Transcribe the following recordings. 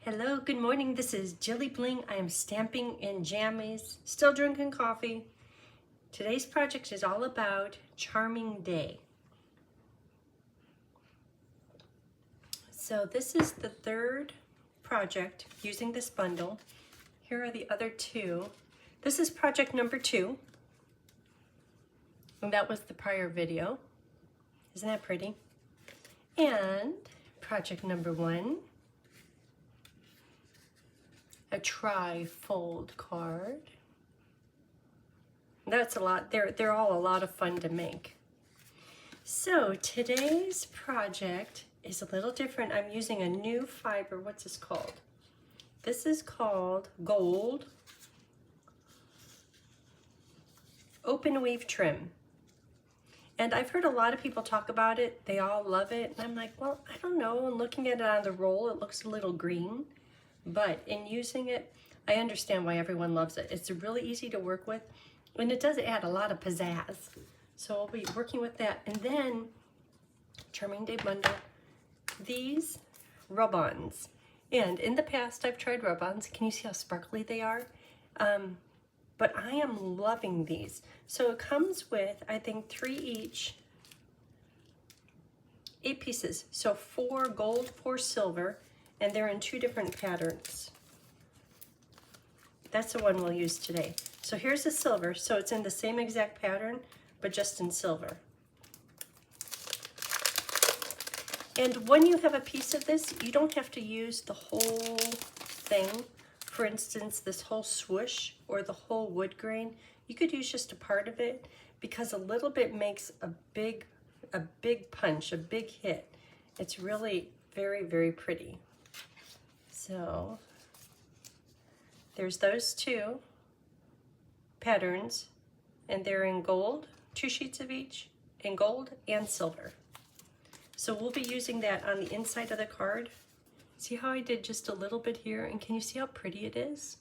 Hello, good morning. This is JilliBling. I am stamping in jammies, still drinking coffee. Today's project is all about Charming Day. So this is the third project using this bundle. Here are the other two. This is project number 2. And that was the prior video. Isn't that pretty? And project number 1. A tri-fold card. That's a lot. They're all a lot of fun to make. So today's project is a little different. I'm using a new fiber. What's this called? This is called Gold Open Weave Trim. And I've heard a lot of people talk about it. They all love it. And I'm like, well, I don't know. And looking at it on the roll, it looks a little green. But in using it, I understand why everyone loves it. It's really easy to work with, and it does add a lot of pizzazz. So I'll be working with that. And then, Charming Day bundle, these rub-ons. And in the past, I've tried rub-ons. Can you see how sparkly they are? But I am loving these. So it comes with, I think, 3 each, 8 pieces. So 4 gold, 4 silver. And they're in 2 different patterns. That's the one we'll use today. So here's the silver. So it's in the same exact pattern, but just in silver. And when you have a piece of this, you don't have to use the whole thing. For instance, this whole swoosh or the whole wood grain. You could use just a part of it because a little bit makes a big punch, a big hit. It's really very, very pretty. So there's those 2 patterns, and they're in gold, 2 sheets of each, in gold and silver. So we'll be using that on the inside of the card. See how I did just a little bit here, and can you see how pretty it is?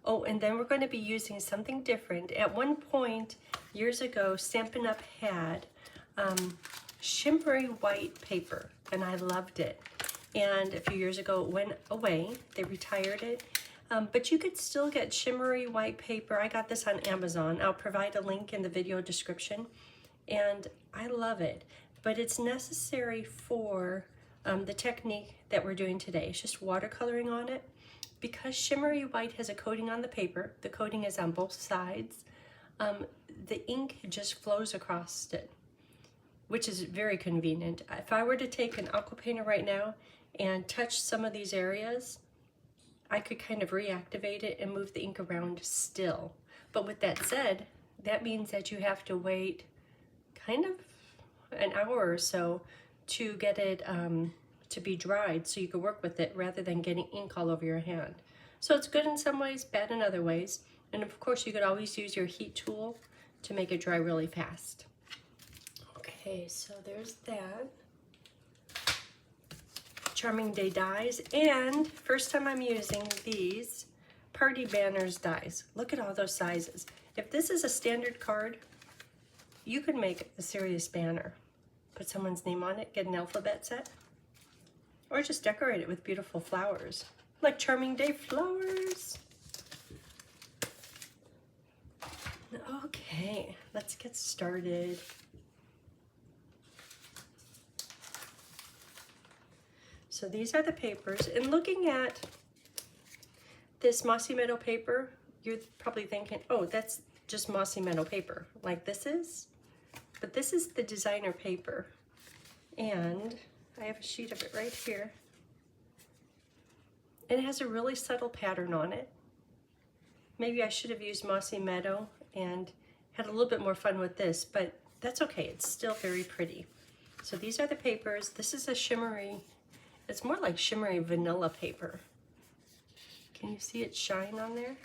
Oh, and then we're going to be using something different. At one point, years ago, Stampin' Up! Had shimmery white paper, and I loved it. And a few years ago, it went away. They retired it. But you could still get shimmery white paper. I got this on Amazon. I'll provide a link in the video description. And I love it. But it's necessary for the technique that we're doing today. It's just watercoloring on it. Because shimmery white has a coating on the paper, the coating is on both sides, the ink just flows across it, which is very convenient. If I were to take an aqua painter right now and touch some of these areas, I could kind of reactivate it and move the ink around still. But with that said, that means that you have to wait kind of an hour or so to get it to be dried so you can work with it rather than getting ink all over your hand. So it's good in some ways, bad in other ways. And of course, you could always use your heat tool to make it dry really fast. Okay, so there's that. Charming Day dies, and first time I'm using these Party Banners dies. Look at all those sizes. If this is a standard card, you could make a serious banner. Put someone's name on it, get an alphabet set, or just decorate it with beautiful flowers, like Charming Day flowers. Okay, let's get started. So these are the papers, and looking at this Mossy Meadow paper, you're probably thinking, oh, that's just Mossy Meadow paper, like this is. But this is the designer paper, and I have a sheet of it right here. And it has a really subtle pattern on it. Maybe I should have used Mossy Meadow and had a little bit more fun with this, but that's okay, it's still very pretty. So these are the papers. This is a shimmery, it's more like shimmery vanilla paper. Can you see it shine on there?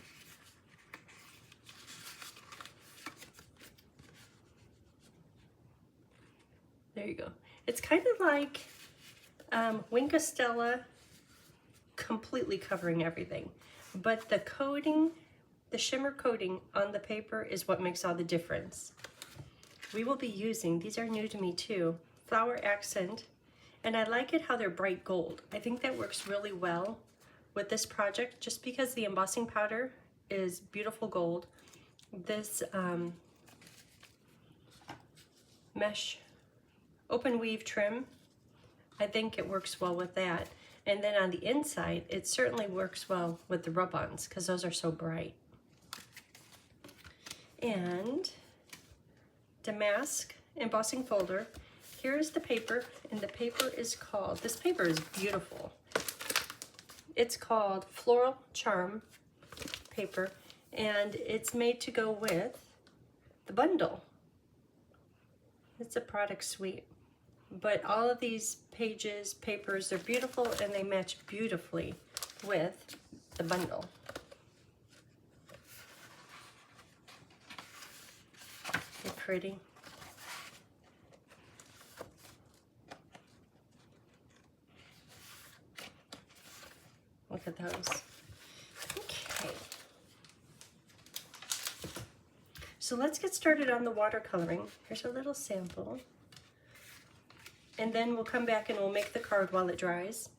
There you go. It's kind of like Wink Stella completely covering everything. But the coating, the shimmer coating on the paper is what makes all the difference. We will be using, these are new to me too, Flower Accent And I like it how they're bright gold. I think that works really well with this project just because the embossing powder is beautiful gold. This mesh open weave trim, I think it works well with that. And then on the inside, it certainly works well with the rub-ons because those are so bright. And damask embossing folder. Here's the paper, and the paper is called, this paper is beautiful. It's called Floral Charm paper, and it's made to go with the bundle. It's a product suite. But all of these pages, papers, they're beautiful and they match beautifully with the bundle. They're pretty. Look at those. Okay. So let's get started on the watercoloring. Here's a little sample. And then we'll come back and we'll make the card while it dries.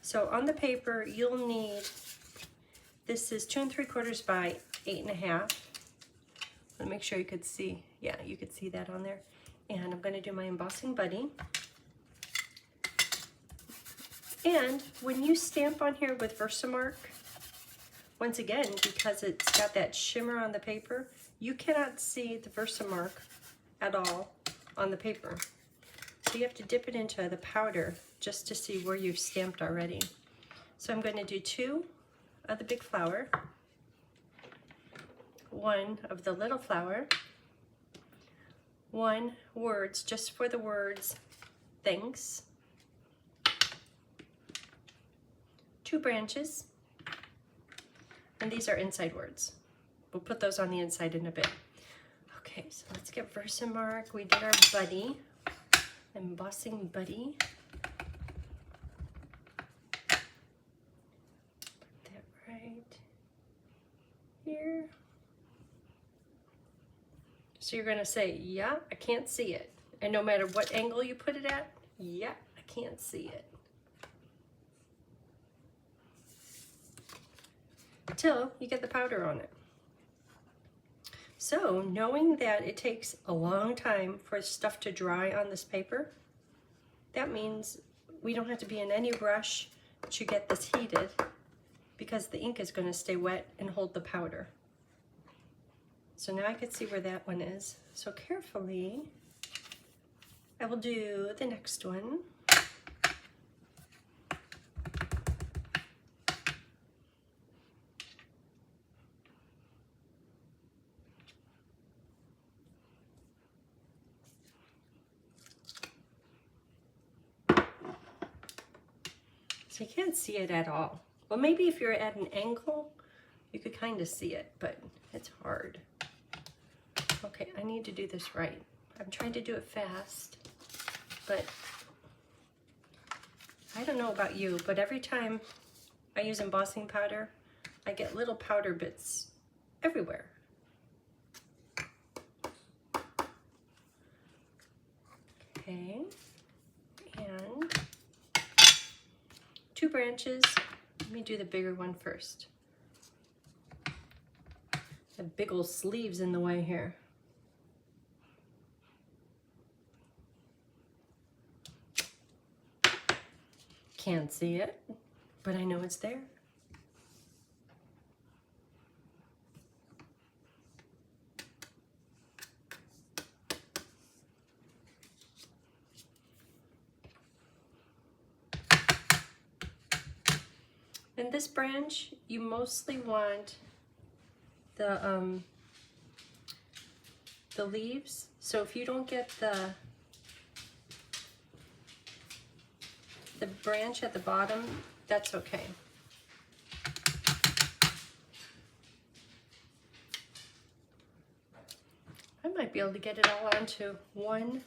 So on the paper, you'll need, this is 2 3/4 by 8.5. Let me make sure you could see. Yeah, you could see that on there. And I'm gonna do my embossing buddy. And when you stamp on here with Versamark, once again, because it's got that shimmer on the paper, you cannot see the Versamark at all on the paper. So you have to dip it into the powder just to see where you've stamped already. So I'm going to do 2 of the big flower, 1 of the little flower, 1 words, just for the words thanks, 2 branches, and these are inside words. We'll put those on the inside in a bit. Okay, so let's get Versamark. We did our buddy. Embossing buddy. Put that right here. So you're going to say, yeah, I can't see it. And no matter what angle you put it at, yeah, I can't see it. Till you get the powder on it. So knowing that it takes a long time for stuff to dry on this paper, that means we don't have to be in any rush to get this heated because the ink is going to stay wet and hold the powder. So now I can see where that one is. So carefully, I will do the next one. So you can't see it at all. Well, maybe if you're at an angle, you could kind of see it, but it's hard. Okay, I need to do this right. I'm trying to do it fast, but I don't know about you, but every time I use embossing powder, I get little powder bits everywhere. Okay, and 2 branches. Let me do the bigger one first. The big old sleeves in the way here. Can't see it, but I know it's there. In this branch, you mostly want the leaves. So if you don't get the branch at the bottom, that's okay. I might be able to get it all onto one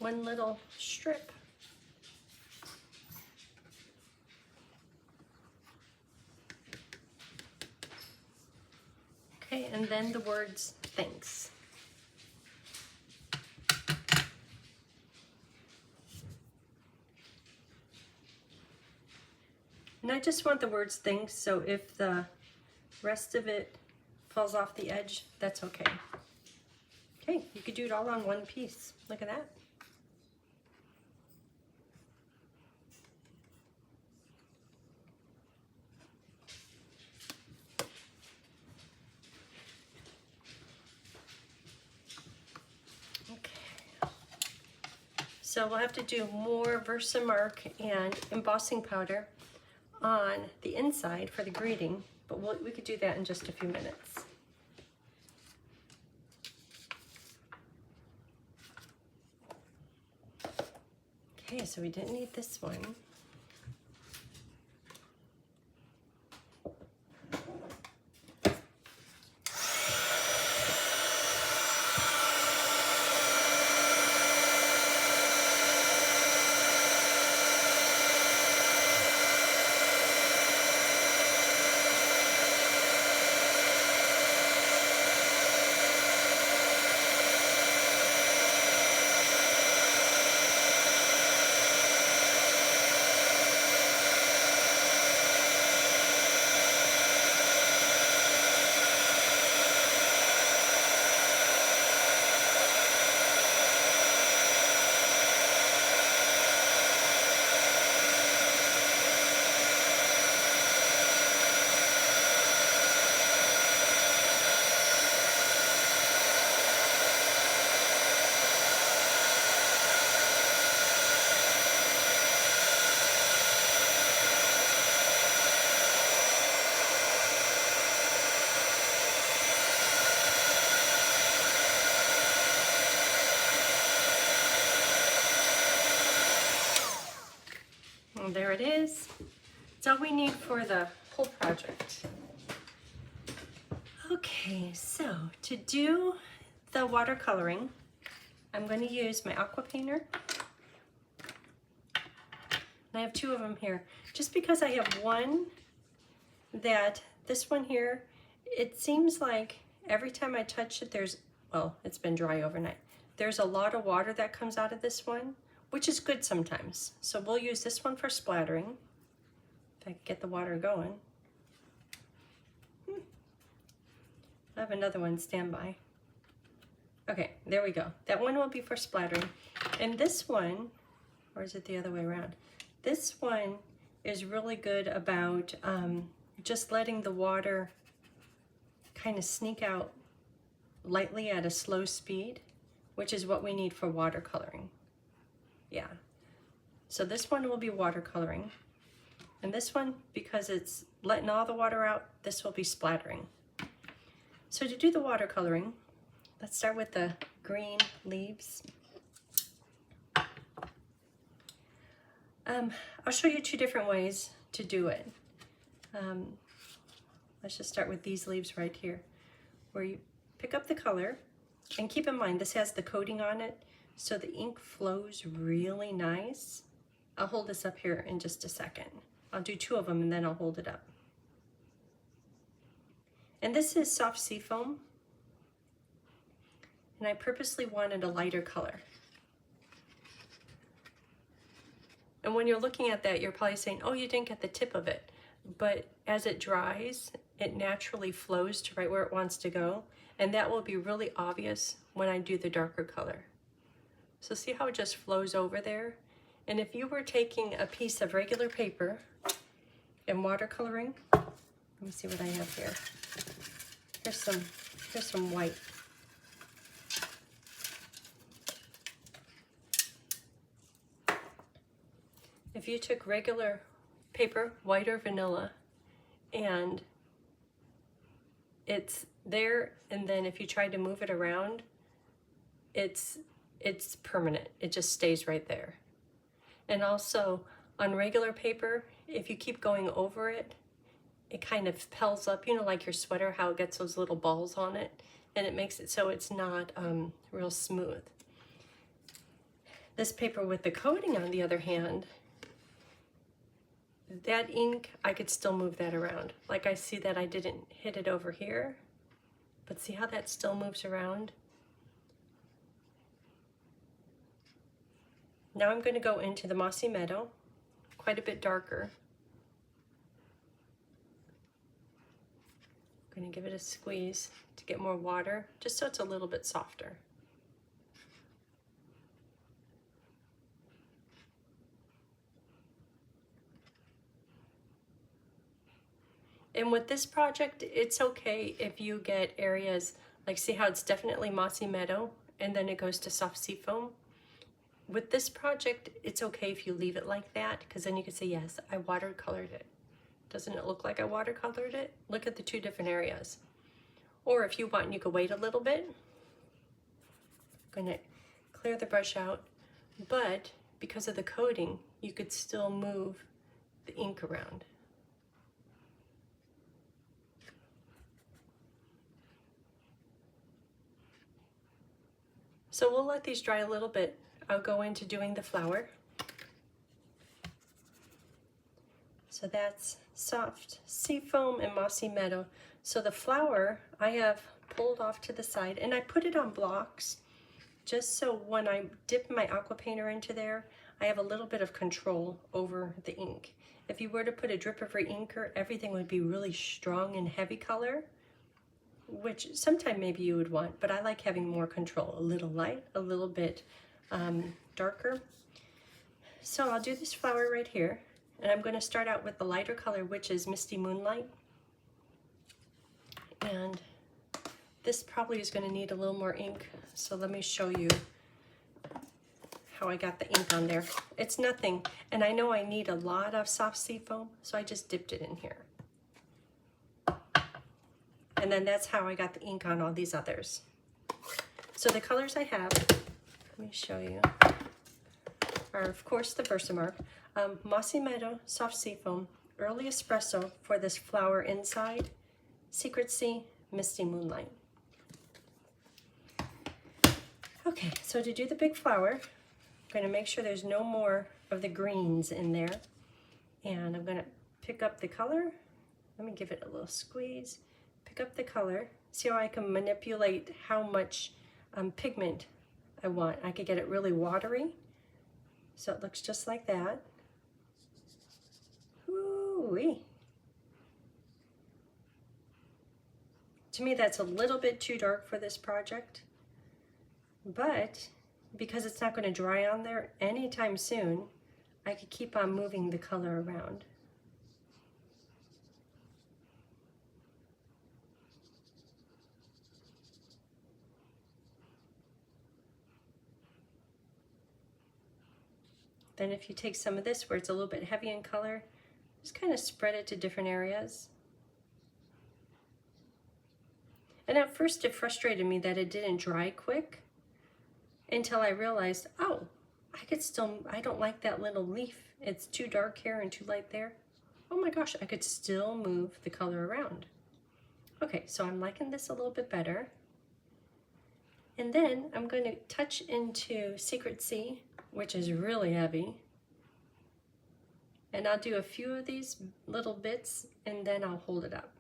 little strip. Okay, and then the words thanks. And I just want the words things, so if the rest of it falls off the edge, that's okay. Okay, you could do it all on one piece. Look at that. So we'll have to do more Versamark and embossing powder on the inside for the greeting, but we could do that in just a few minutes. Okay, so we didn't need this one. And there it is. It's all we need for the whole project. Okay, so to do the watercoloring, I'm going to use my aqua painter. And I have two of them here, just because I have one that, this one here, it seems like every time I touch it, well, it's been dry overnight. There's a lot of water that comes out of this one, which is good sometimes. So we'll use this one for splattering. If I can get the water going. I have another one standby. Okay, there we go. That one will be for splattering. And this one, or is it the other way around? This one is really good about just letting the water kind of sneak out lightly at a slow speed, which is what we need for watercoloring. Yeah. So this one will be watercoloring. And this one, because it's letting all the water out, this will be splattering. So to do the watercoloring, let's start with the green leaves. I'll show you two different ways to do it. Let's just start with these leaves right here, where you pick up the color, and keep in mind this has the coating on it, so the ink flows really nice. I'll hold this up here in just a second. I'll do two of them and then I'll hold it up. And this is soft seafoam, and I purposely wanted a lighter color. And when you're looking at that, you're probably saying, oh, you didn't get the tip of it. But as it dries, it naturally flows to right where it wants to go. And that will be really obvious when I do the darker color. So see how it just flows over there? And if you were taking a piece of regular paper and watercoloring, let me see what I have here. Here's some white. If you took regular paper, white or vanilla, and it's there, and then if you try to move it around, it's permanent. It just stays right there. And also on regular paper, if you keep going over it, it kind of pells up, you know, like your sweater, how it gets those little balls on it, and it makes it so it's not real smooth. This paper with the coating, on the other hand, that ink, I could still move that around. Like I see that I didn't hit it over here, but see how that still moves around? Now I'm going to go into the Mossy Meadow, quite a bit darker. I'm going to give it a squeeze to get more water, just so it's a little bit softer. And with this project, it's okay if you get areas, like see how it's definitely mossy meadow, and then it goes to soft seafoam. With this project, it's okay if you leave it like that, because then you can say, yes, I watercolored it. Doesn't it look like I watercolored it? Look at the two different areas. Or if you want, you could wait a little bit. I'm going to clear the brush out, but because of the coating, you could still move the ink around. So we'll let these dry a little bit. I'll go into doing the flower. So that's soft seafoam and mossy meadow. So the flower I have pulled off to the side, and I put it on blocks just so when I dip my aqua painter into there, I have a little bit of control over the ink. If you were to put a drip of re-inker, everything would be really strong and heavy color, which sometime maybe you would want, but I like having more control, a little light, a little bit darker. So I'll do this flower right here, and I'm going to start out with the lighter color, which is Misty Moonlight. And this probably is going to need a little more ink, so let me show you how I got the ink on there. It's nothing, and I know I need a lot of soft seafoam, so I just dipped it in here. And then that's how I got the ink on all these others. So the colors I have, let me show you, are of course the Versamark, Mossy Meadow, Soft Seafoam, Early Espresso for this flower inside, Secret Sea, Misty Moonlight. Okay, so to do the big flower, I'm going to make sure there's no more of the greens in there. And I'm going to pick up the color. Let me give it a little squeeze. Pick up the color. See how I can manipulate how much pigment I want. I could get it really watery, so it looks just like that. Ooh-wee. To me, that's a little bit too dark for this project, but because it's not going to dry on there anytime soon, I could keep on moving the color around. Then if you take some of this where it's a little bit heavy in color, just kind of spread it to different areas. And at first it frustrated me that it didn't dry quick until I realized, oh, I don't like that little leaf. It's too dark here and too light there. Oh my gosh, I could still move the color around. Okay, so I'm liking this a little bit better. And then I'm going to touch into Secret Sea, which is really heavy. And I'll do a few of these little bits and then I'll hold it up.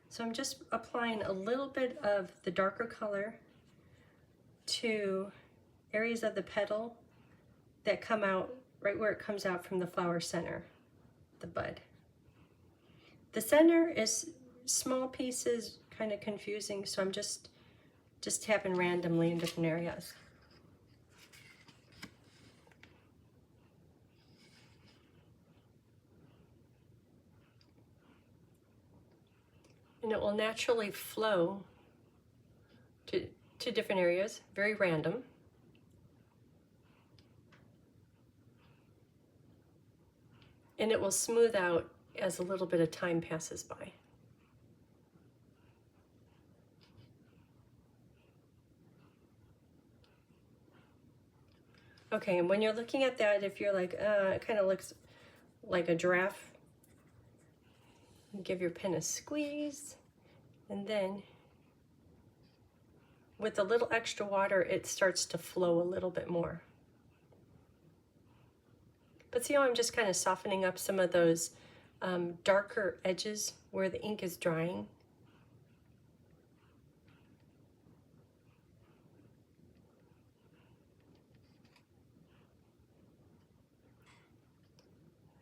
So I'm just applying a little bit of the darker color to areas of the petal that come out right where it comes out from the flower center, the bud. The center is small pieces, kind of confusing, so I'm just tapping randomly in different areas. And it will naturally flow to different areas, very random. And it will smooth out as a little bit of time passes by. Okay, and when you're looking at that, if you're like, it kind of looks like a giraffe, give your pen a squeeze, and then with a little extra water, it starts to flow a little bit more. But see how I'm just kind of softening up some of those darker edges where the ink is drying?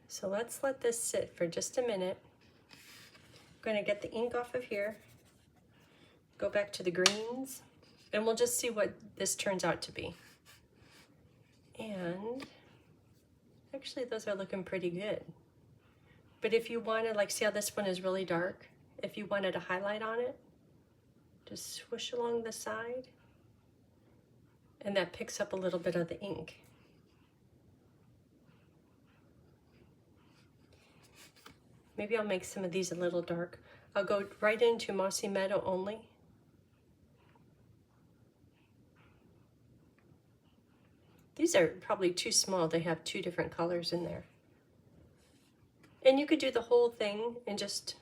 So let's let this sit for just a minute. I'm going to get the ink off of here, go back to the greens, and we'll just see what this turns out to be. And actually those are looking pretty good. But if you wanted, like, see how this one is really dark? If you wanted a highlight on it, just swoosh along the side, and that picks up a little bit of the ink. Maybe I'll make some of these a little dark. I'll go right into Mossy Meadow only. These are probably too small. They have two different colors in there. And you could do the whole thing in just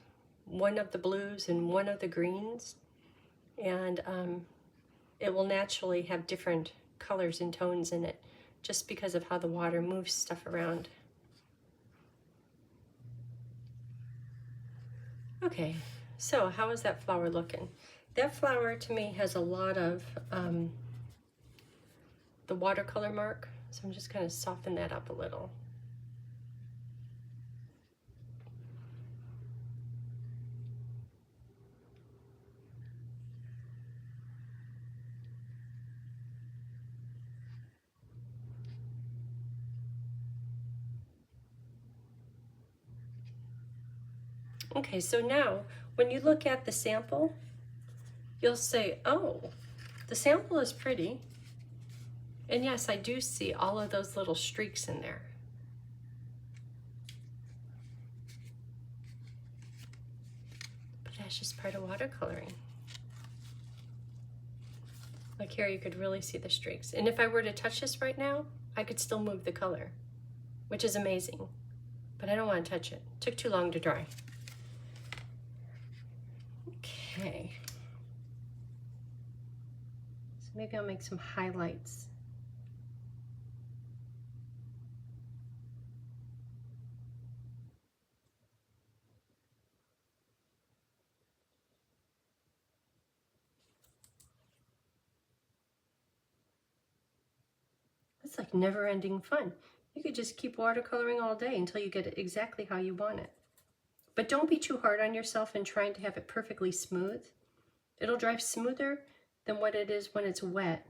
one of the blues and one of the greens. And it will naturally have different colors and tones in it, just because of how the water moves stuff around. Okay, so how is that flower looking? That flower to me has a lot of the watercolor mark, so I'm just going to soften that up a little. Okay, so now when you look at the sample, you'll say, oh, the sample is pretty. And yes, I do see all of those little streaks in there. But that's just part of watercoloring. Like here, you could really see the streaks. And if I were to touch this right now, I could still move the color, which is amazing. But I don't want to touch it. It took too long to dry. Okay. So maybe I'll make some highlights. It's like never-ending fun. You could just keep watercoloring all day until you get it exactly how you want it. But don't be too hard on yourself in trying to have it perfectly smooth. It'll dry smoother than what it is when it's wet.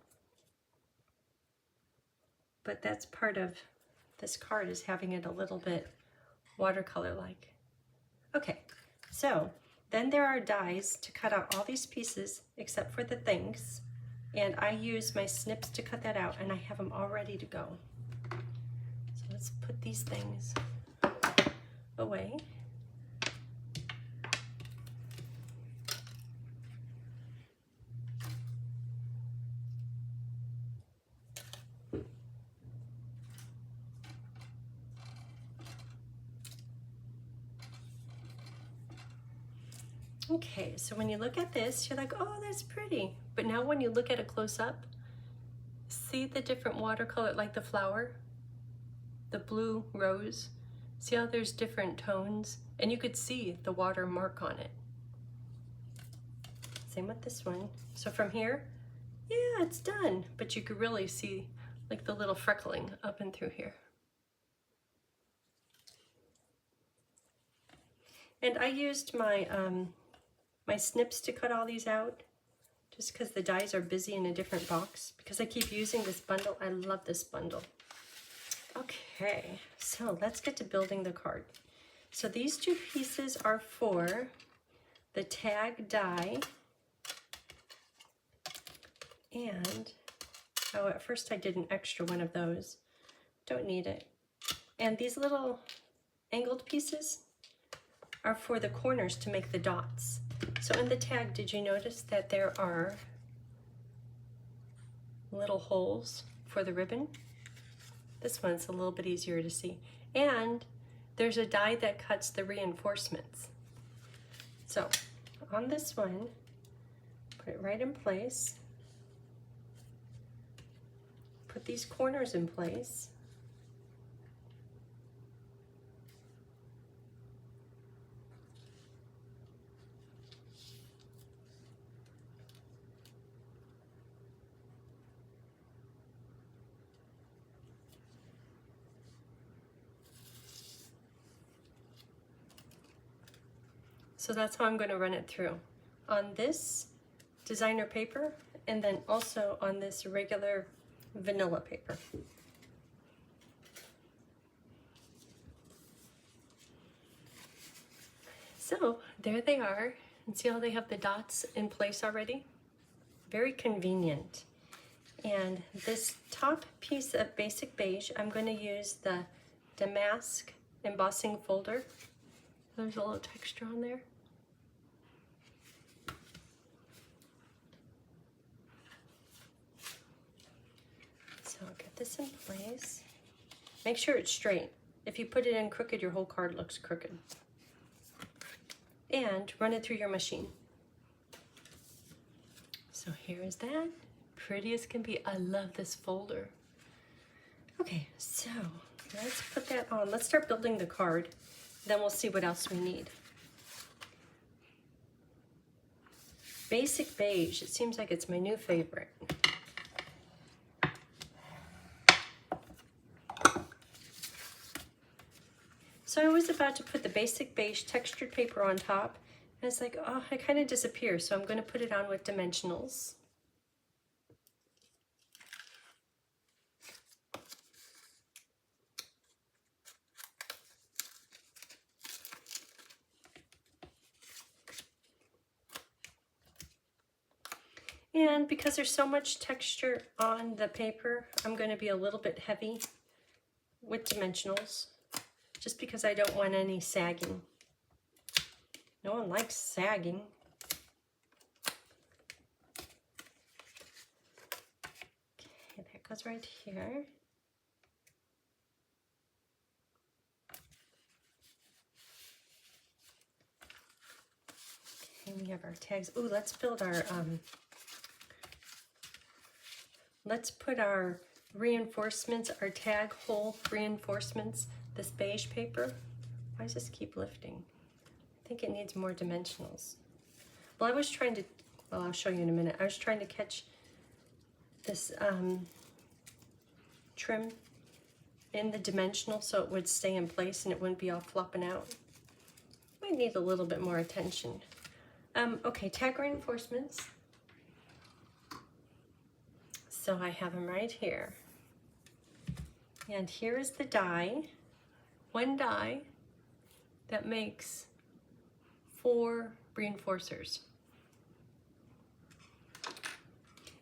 But that's part of this card, is having it a little bit watercolor-like. Okay, so then there are dies to cut out all these pieces except for the things. And I use my snips to cut that out, and I have them all ready to go. So let's put these things away. Okay, so when you look at this, you're like, oh, that's pretty. But now when you look at it close up, see the different watercolor, like the flower, the blue rose. See how there's different tones? And you could see the water mark on it. Same with this one. So from here, yeah, it's done. But you could really see like the little freckling up and through here. And I used my my snips to cut all these out, just because the dies are busy in a different box, because I keep using this bundle. I love this bundle. Okay, so let's get to building the card. So these two pieces are for the tag die, and oh, at first I did an extra one of those. Don't need it. And these little angled pieces are for the corners to make the dots. So in the tag, did you notice that there are little holes for the ribbon? This one's a little bit easier to see. And there's a die that cuts the reinforcements. So on this one, put it right in place. Put these corners in place. So that's how I'm going to run it through. On this designer paper, and then also on this regular vanilla paper. So there they are, and see how they have the dots in place already? Very convenient. And this top piece of basic beige, I'm going to use the Damask embossing folder. There's a little texture on there. So I'll get this in place. Make sure it's straight. If you put it in crooked, your whole card looks crooked. And run it through your machine. So here's that. Pretty as can be. I love this folder. Okay, so let's put that on. Let's start building the card. Then we'll see what else we need. Basic beige. It seems like it's my new favorite. So I was about to put the basic beige textured paper on top, and it's like, oh, it kind of disappears. So I'm going to put it on with dimensionals. And because there's so much texture on the paper, I'm going to be a little bit heavy with dimensionals, just because I don't want any sagging. No one likes sagging. Okay, that goes right here. Okay, we have our tags. Ooh, let's build our let's put our reinforcements, our tag hole reinforcements, this beige paper. Why does this keep lifting? I think it needs more dimensionals. Well, I was trying to, well, I'll show you in a minute. I was trying to catch this trim in the dimensional so it would stay in place and it wouldn't be all flopping out. Might need a little bit more attention. Okay, tag reinforcements. So I have them right here. And here is the die, one die that makes 4 reinforcers.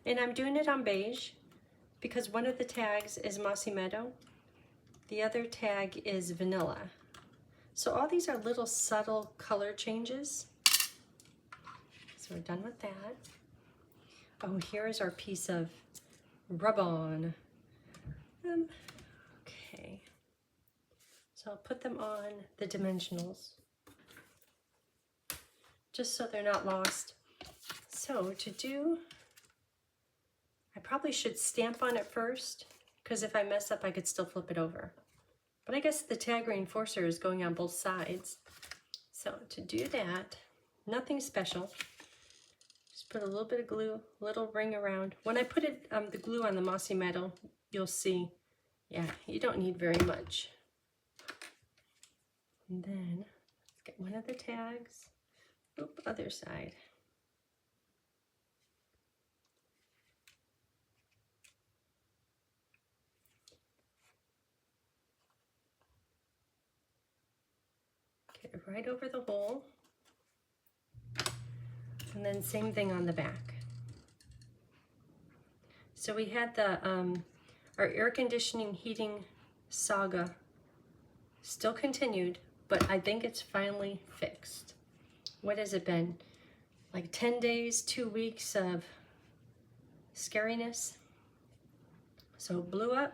And I'm doing it on beige because one of the tags is Mossy Meadow, the other tag is Vanilla. So all these are little subtle color changes. So we're done with that. Oh, here is our piece of rub-on. Okay, so I'll put them on the dimensionals just so they're not lost. So to do, I probably should stamp on it first, because if I mess up I could still flip it over. But I guess the tag reinforcer is going on both sides. So to do that, nothing special. Just put a little bit of glue, little ring around. When I put it, the glue on the Mossy Meadow, you'll see, yeah, you don't need very much. And then let's get one of the tags. Oop, other side. Get it right over the hole. And then same thing on the back. So we had the our air conditioning heating saga still continued, but I think it's finally fixed. What has it been? Like 10 days, 2 weeks of scariness. So it blew up.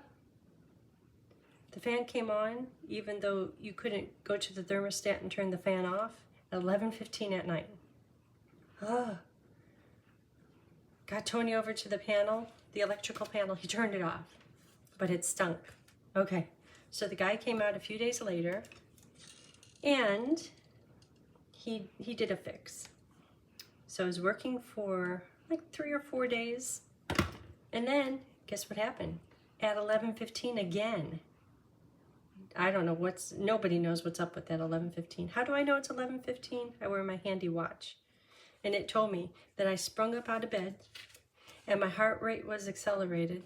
The fan came on, even though you couldn't go to the thermostat and turn the fan off at 11:15 at night. Ah. Got Tony over to the panel, the electrical panel, he turned it off, but it stunk. Okay, so the guy came out a few days later and he did a fix. So I was working for like 3 or 4 days, and then guess what happened? At 11:15 again, I don't know nobody knows what's up with that 11:15. How do I know it's 11:15? I wear my handy watch. And it told me that I sprung up out of bed and my heart rate was accelerated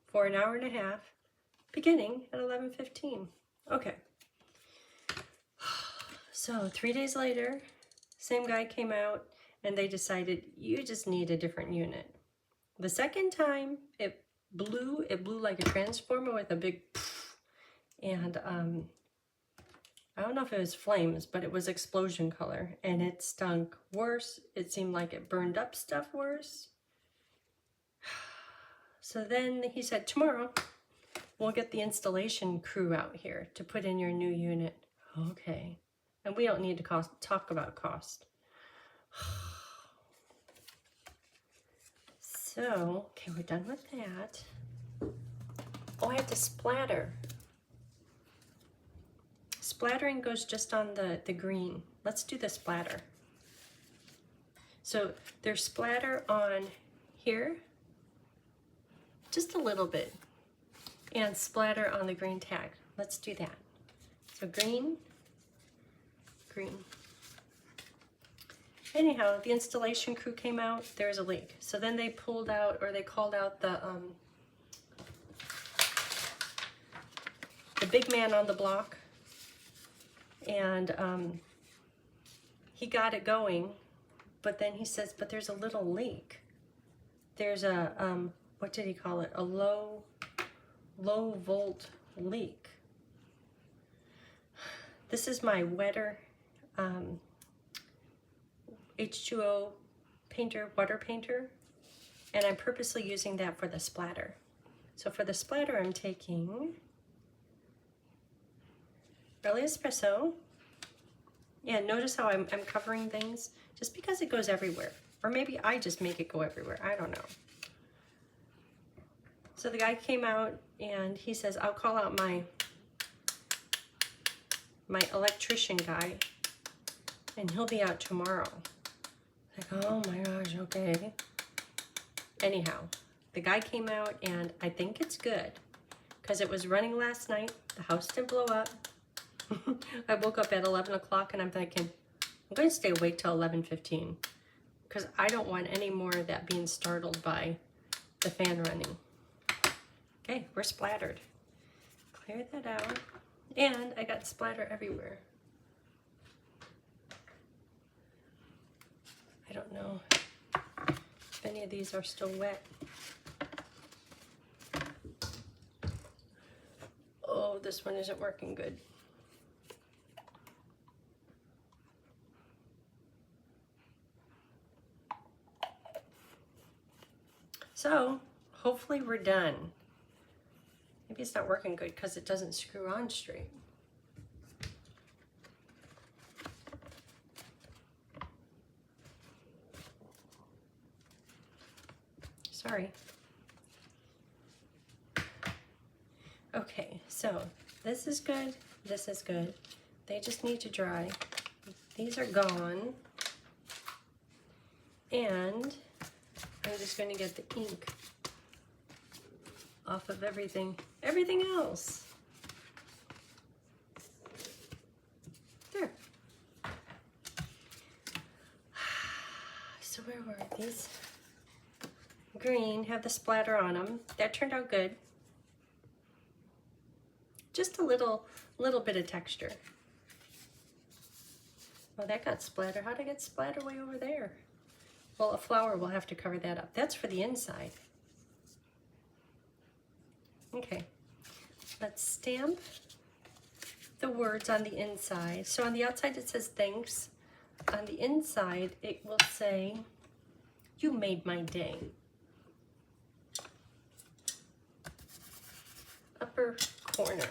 for an hour and a half, beginning at 11:15. Okay. So 3 days later, same guy came out and they decided you just need a different unit. The second time it blew like a transformer with a big poof, and I don't know if it was flames, but it was explosion color and it stunk worse. It seemed like it burned up stuff worse. So then he said, tomorrow we'll get the installation crew out here to put in your new unit. Okay. And we don't need to talk about cost. So, okay, we're done with that. Oh, I have to splatter. Splattering goes just on the green. Let's do the splatter. So there's splatter on here, just a little bit, and splatter on the green tag. Let's do that. So green, green. Anyhow, the installation crew came out, there's a leak. So then they pulled out, or they called out the big man on the block, and he got it going, but then he says, but there's a little leak. There's a, what did he call it? A low volt leak. This is my wetter H2O painter, water painter, and I'm purposely using that for the splatter. So for the splatter, I'm taking Early Espresso, and notice how I'm covering things, just because it goes everywhere. Or maybe I just make it go everywhere, I don't know. So the guy came out and he says, I'll call out my electrician guy and he'll be out tomorrow. Like, oh my gosh, okay. Anyhow, the guy came out and I think it's good because it was running last night. The house didn't blow up. I woke up at 11 o'clock and I'm thinking, I'm going to stay awake till 11:15 because I don't want any more of that being startled by the fan running. Okay, we're splattered. Clear that out. And I got splatter everywhere. I don't know if any of these are still wet. Oh, this one isn't working good. So, hopefully we're done. Maybe it's not working good because it doesn't screw on straight. Sorry. Okay, so this is good, this is good. They just need to dry. These are gone. And I'm just going to get the ink off of everything else. There. So where were these? Green, have the splatter on them. That turned out good. Just a little bit of texture. Oh, that got splatter. How'd I get splatter way over there? Well, a flower will have to cover that up. That's for the inside. Okay, let's stamp the words on the inside. So on the outside it says thanks. On the inside it will say, you made my day. Upper corner.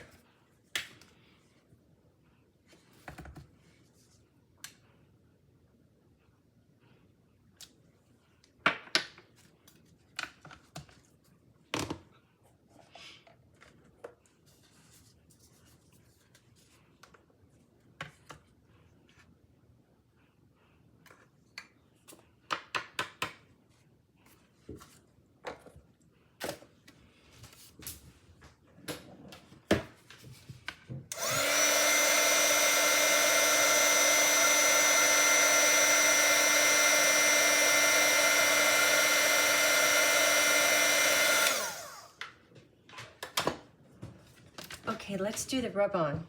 let's do the rub on.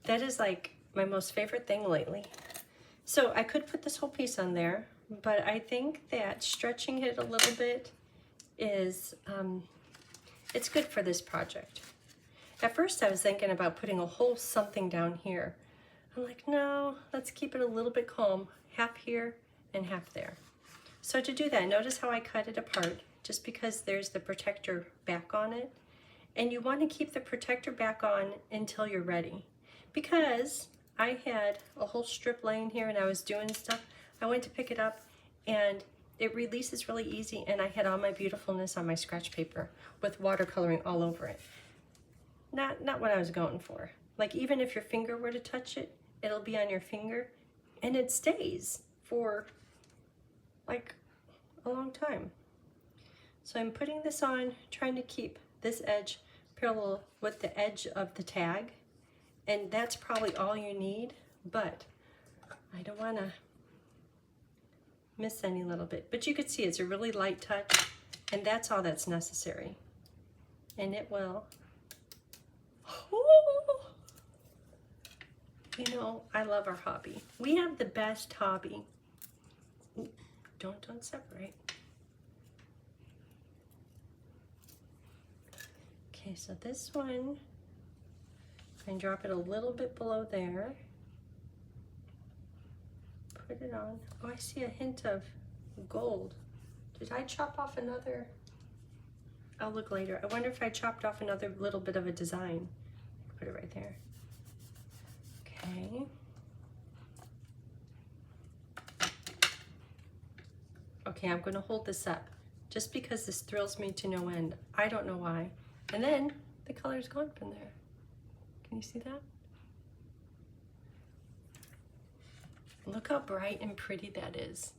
That is like my most favorite thing lately. So I could put this whole piece on there, but I think that stretching it a little bit is, it's good for this project. At first I was thinking about putting a whole something down here. I'm like, no, let's keep it a little bit calm, half here and half there. So to do that, notice how I cut it apart, just because there's the protector back on it. And you want to keep the protector back on until you're ready. Because I had a whole strip laying here and I was doing stuff. I went to pick it up and it releases really easy, and I had all my beautifulness on my scratch paper with watercoloring all over it. Not what I was going for. Like, even if your finger were to touch it, it'll be on your finger and it stays for like a long time. So I'm putting this on, trying to keep this edge parallel with the edge of the tag, and that's probably all you need, but I don't want to miss any little bit. But you can see it's a really light touch, and that's all that's necessary. And it will, you know, I love our hobby. We have the best hobby. Ooh, don't separate. Okay, so this one, I can drop it a little bit below there. Put it on. Oh, I see a hint of gold. Did I chop off another? I'll look later. I wonder if I chopped off another little bit of a design. Put it right there. Okay. Okay, I'm gonna hold this up just because this thrills me to no end. I don't know why. And then the color's gone from there. Can you see that? Look how bright and pretty that is.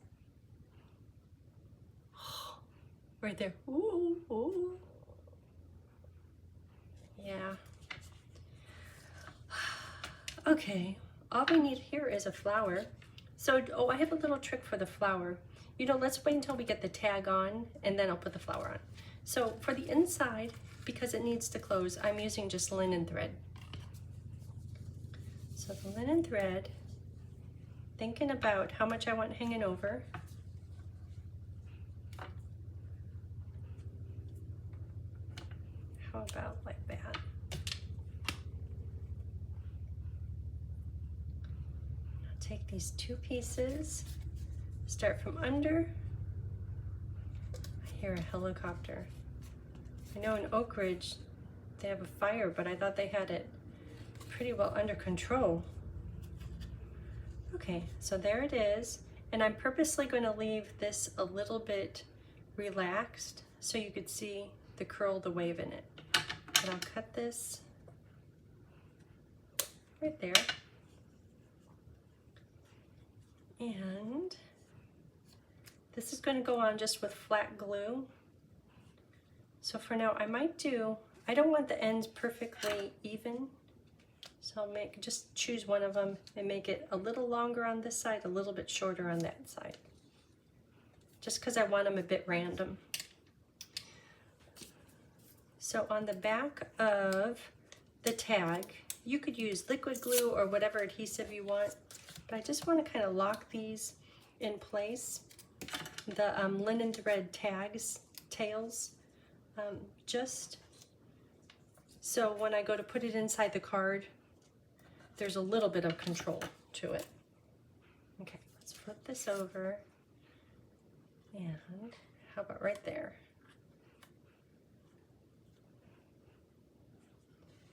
Right there. Ooh, ooh. Yeah. Okay, all we need here is a flower. So, oh, I have a little trick for the flower. You know, let's wait until we get the tag on and then I'll put the flower on. So for the inside, because it needs to close, I'm using just linen thread. So the linen thread, thinking about how much I want hanging over. How about like that? I'll take these two pieces, start from under. I hear a helicopter. I know in Oak Ridge they have a fire, but I thought they had it pretty well under control. Okay, so there it is. And I'm purposely going to leave this a little bit relaxed so you could see the curl, the wave in it. And I'll cut this right there. And this is going to go on just with flat glue. So for now, I might do, I don't want the ends perfectly even. So I'll just choose one of them and make it a little longer on this side, a little bit shorter on that side. Just because I want them a bit random. So on the back of the tag, you could use liquid glue or whatever adhesive you want, but I just want to kind of lock these in place. The linen thread tags, tails, just so when I go to put it inside the card, there's a little bit of control to it. Okay, let's flip this over. And how about right there?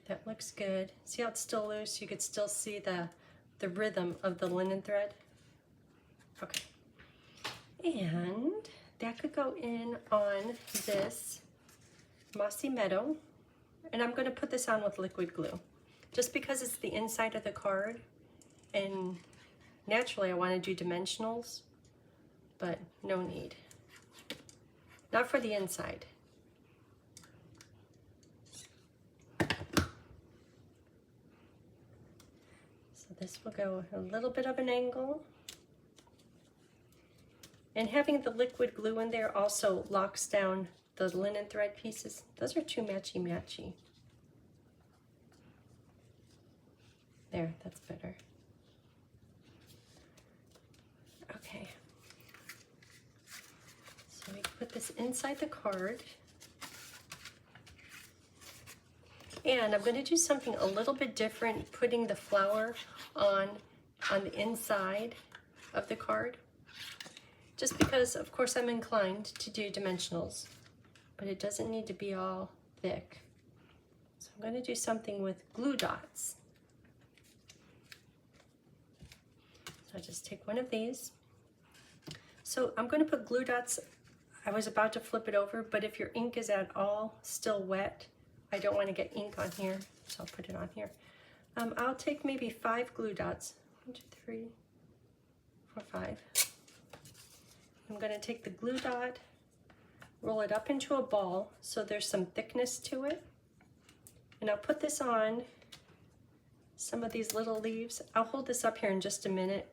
That looks good. See how it's still loose? You could still see the rhythm of the linen thread. Okay. And that could go in on this Mossy Meadow. And I'm going to put this on with liquid glue. Just because it's the inside of the card, and naturally I want to do dimensionals, but no need. Not for the inside. So this will go a little bit of an angle. And having the liquid glue in there also locks down the linen thread pieces. Those are too matchy-matchy. There, that's better. Okay. So we put this inside the card. And I'm going to do something a little bit different, putting the flower on the inside of the card. Just because, of course, I'm inclined to do dimensionals, but it doesn't need to be all thick. So I'm going to do something with glue dots. So I just take one of these. So I'm going to put glue dots. I was about to flip it over, but if your ink is at all still wet, I don't want to get ink on here, so I'll put it on here. I'll take maybe 5 glue dots. 1, 2, 3, 4, 5. I'm going to take the glue dot, roll it up into a ball so there's some thickness to it. And I'll put this on some of these little leaves. I'll hold this up here in just a minute.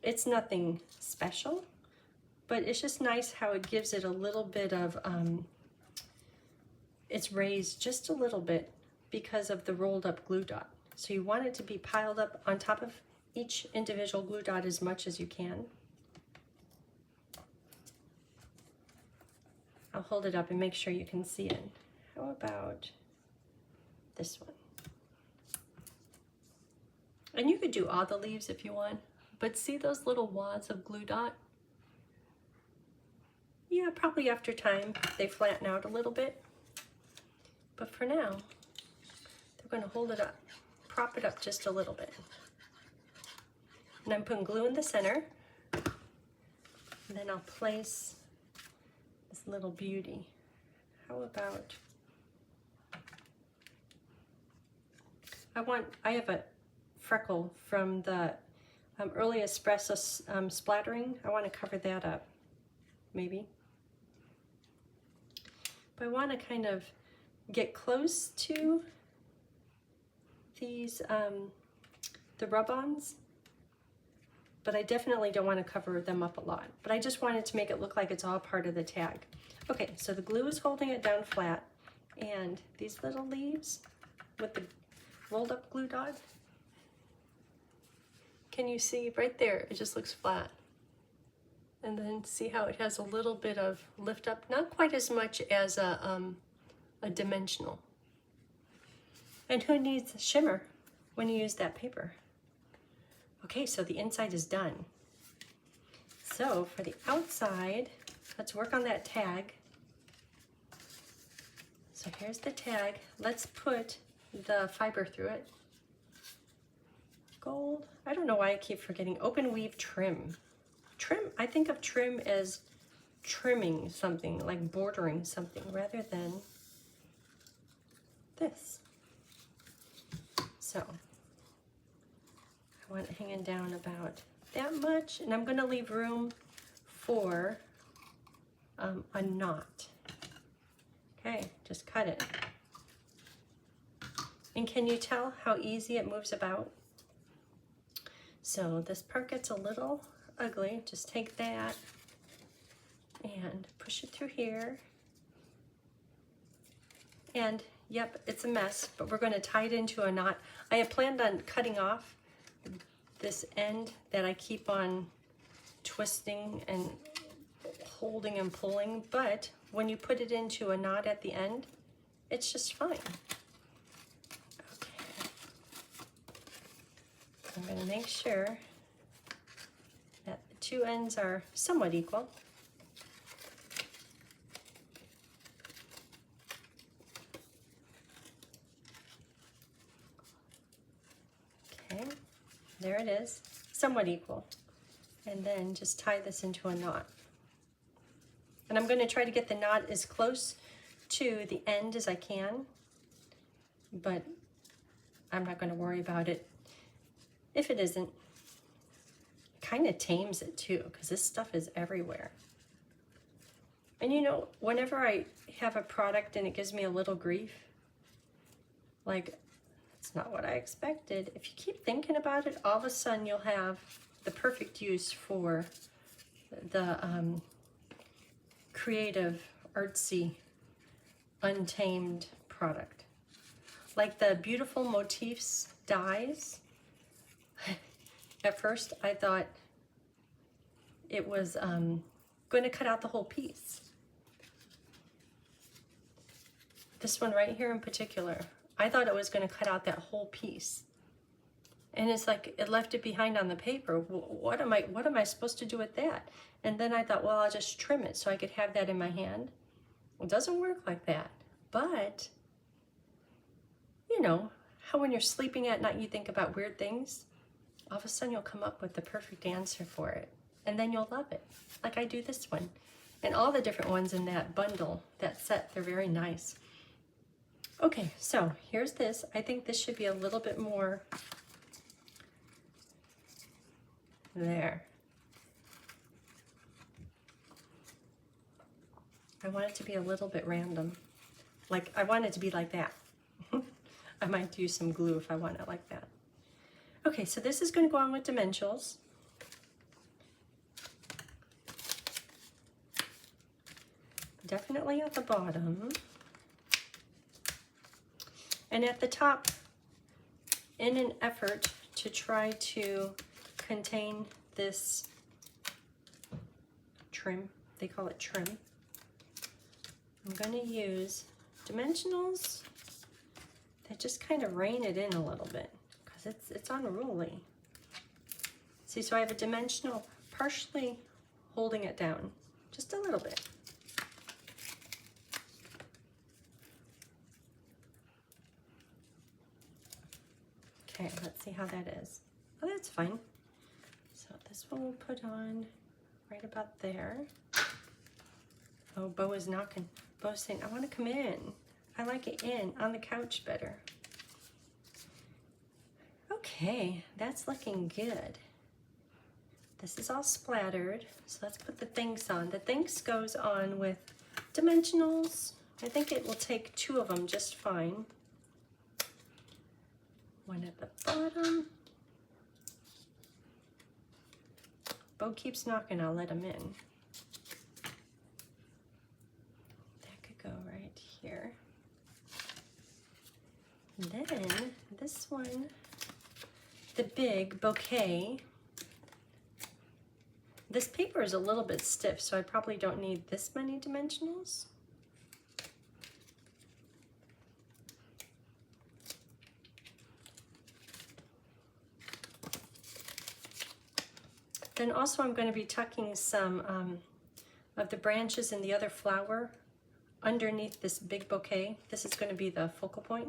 It's nothing special, but it's just nice how it gives it a little bit of, it's raised just a little bit because of the rolled up glue dot. So you want it to be piled up on top of each individual glue dot as much as you can. I'll hold it up and make sure you can see it. How about this one? And you could do all the leaves if you want, but see those little wads of glue dot? Yeah, probably after time they flatten out a little bit. But for now, they're going to hold it up, prop it up just a little bit. And I'm putting glue in the center. And then I'll place this little beauty. How about, I have a freckle from the early espresso splattering. I want to cover that up, maybe. But I want to kind of get close to these, the rub-ons, but I definitely don't want to cover them up a lot. But I just wanted to make it look like it's all part of the tag. Okay, so the glue is holding it down flat, and these little leaves with the rolled up glue dot, can you see right there? It just looks flat. And then see how it has a little bit of lift up, not quite as much as a dimensional. And who needs shimmer when you use that paper? Okay, so the inside is done. So for the outside, let's work on that tag. So here's the tag. Let's put the fiber through it. Gold. I don't know why I keep forgetting. Open weave trim. Trim, I think of trim as trimming something, like bordering something, rather than this. So I want it hanging down about that much, and I'm going to leave room for a knot. Okay, just cut it. And can you tell how easy it moves about? So this part gets a little ugly. Just take that and push it through here. And yep, it's a mess, but we're going to tie it into a knot. I had planned on cutting off this end that I keep on twisting and holding and pulling, but when you put it into a knot at the end, it's just fine. Okay. I'm going to make sure that the two ends are somewhat equal. Okay, there it is, somewhat equal. And then just tie this into a knot. And I'm going to try to get the knot as close to the end as I can, but I'm not going to worry about it if it isn't. It kind of tames it too, because this stuff is everywhere. And you know, whenever I have a product and it gives me a little grief, like, it's not what I expected. If you keep thinking about it, all of a sudden you'll have the perfect use for the creative, artsy, untamed product. Like the Beautiful Motifs dies. At first I thought it was going to cut out the whole piece. This one right here in particular, I thought it was going to cut out that whole piece. And it's like it left it behind on the paper. What am I supposed to do with that? And then I thought, well, I'll just trim it so I could have that in my hand. It doesn't work like that. But you know how when you're sleeping at night you think about weird things? All of a sudden you'll come up with the perfect answer for it. And then you'll love it. Like I do this one. And all the different ones in that bundle, that set, they're very nice. Okay, so here's this. I think this should be a little bit more there. I want it to be a little bit random. Like, I want it to be like that. I might use some glue if I want it like that. Okay, so this is going to go on with dimensionals. Definitely at the bottom. And at the top, in an effort to try to contain this trim, they call it trim, I'm going to use dimensionals that just kind of rein it in a little bit because it's unruly. See, so I have a dimensional partially holding it down, just a little bit. Okay, let's see how that is. Oh, that's fine. So this one we'll put on right about there. Oh, Bo is knocking. Bo's saying, I want to come in. I like it in, on the couch better. Okay, that's looking good. This is all splattered, so let's put the thinks on. The thinks goes on with dimensionals. I think it will take 2 of them just fine. One at the bottom. Bo keeps knocking, I'll let him in. That could go right here. And then this one, the big bouquet. This paper is a little bit stiff, so I probably don't need this many dimensionals. Then also I'm going to be tucking some of the branches and the other flower underneath this big bouquet. This is going to be the focal point.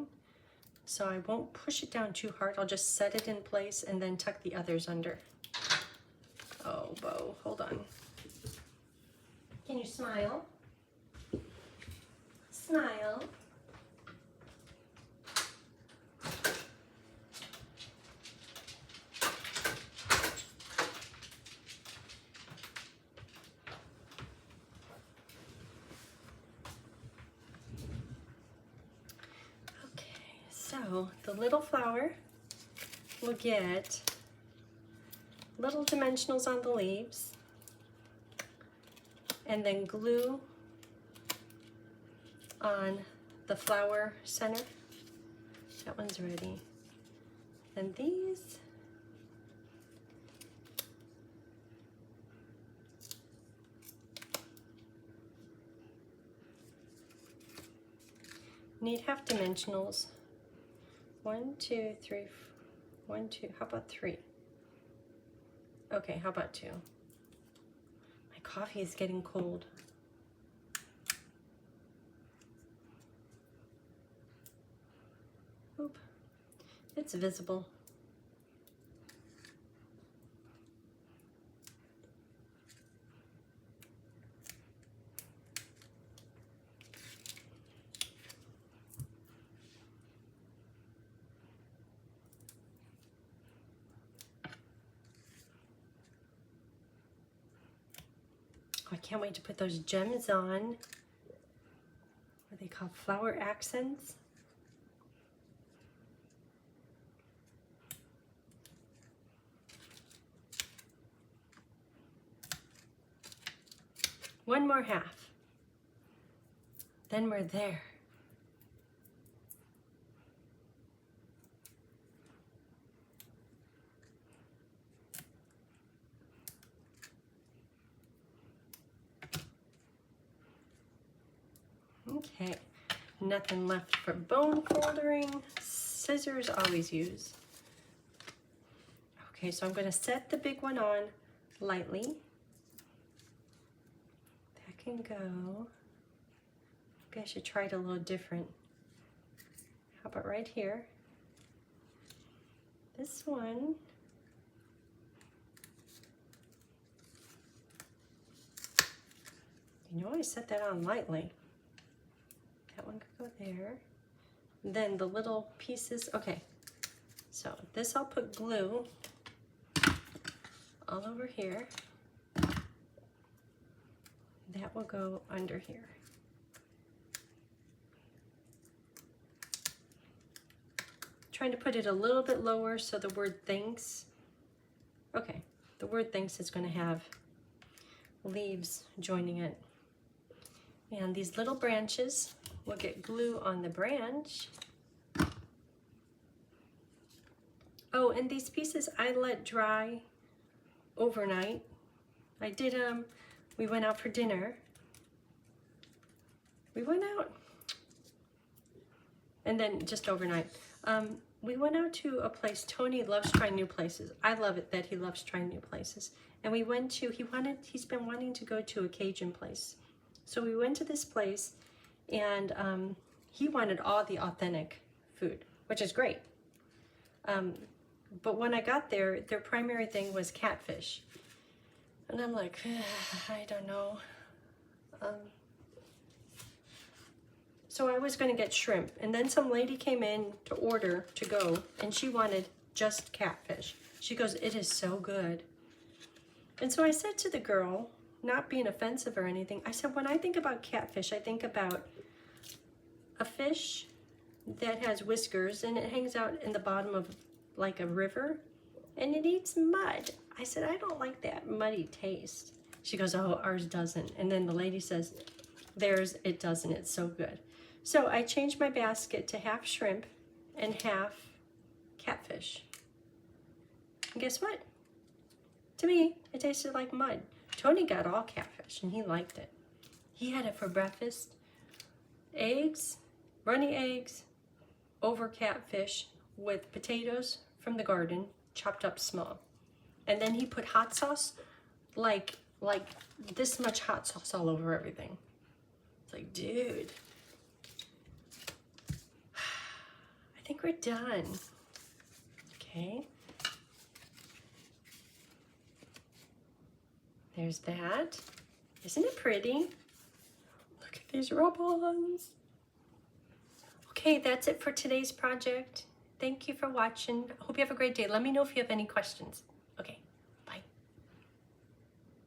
So I won't push it down too hard. I'll just set it in place and then tuck the others under. Oh, Bo, hold on. Can you smile? Smile. So the little flower will get little dimensionals on the leaves and then glue on the flower center. That one's ready. And these need half dimensionals. 1, 2, 3, 1, 2, how about 3? Okay, how about 2? My coffee is getting cold. Oop, it's visible. I can't wait to put those gems on. What are they called? Flower accents. One more half. Then we're there. Okay, nothing left for bone foldering. Scissors always use. Okay, so I'm going to set the big one on lightly. That can go. Maybe I should try it a little different. How about right here? This one. You know, I set that on lightly. That one could go there. Then the little pieces, okay. So this I'll put glue all over here. That will go under here. Trying to put it a little bit lower so the word thinks. Okay, the word thinks is going to have leaves joining it. And these little branches will get glue on the branch. Oh, and these pieces I let dry overnight. I did we went out for dinner. We went out and then just overnight. We went out to a place. Tony loves trying new places. I love it that he loves trying new places. And we went to, he's been wanting to go to a Cajun place. So we went to this place and he wanted all the authentic food, which is great. But when I got there, their primary thing was catfish. And I'm like, I don't know. So I was going to get shrimp. And then some lady came in to order to go, and she wanted just catfish. She goes, it is so good. And so I said to the girl, not being offensive or anything, I said, when I think about catfish, I think about a fish that has whiskers and it hangs out in the bottom of like a river and it eats mud. I said, I don't like that muddy taste. She goes, oh, ours doesn't. And then the lady says, theirs, it doesn't, it's so good. So I changed my basket to half shrimp and half catfish. And guess what? To me, it tasted like mud. Tony got all catfish and he liked it. He had it for breakfast. Eggs, runny eggs, over catfish with potatoes from the garden, chopped up small. And then he put hot sauce, like this much hot sauce all over everything. It's like, dude. I think we're done. Okay. There's that. Isn't it pretty? Look at these rub-ons. Okay, that's it for today's project. Thank you for watching. I hope you have a great day. Let me know if you have any questions.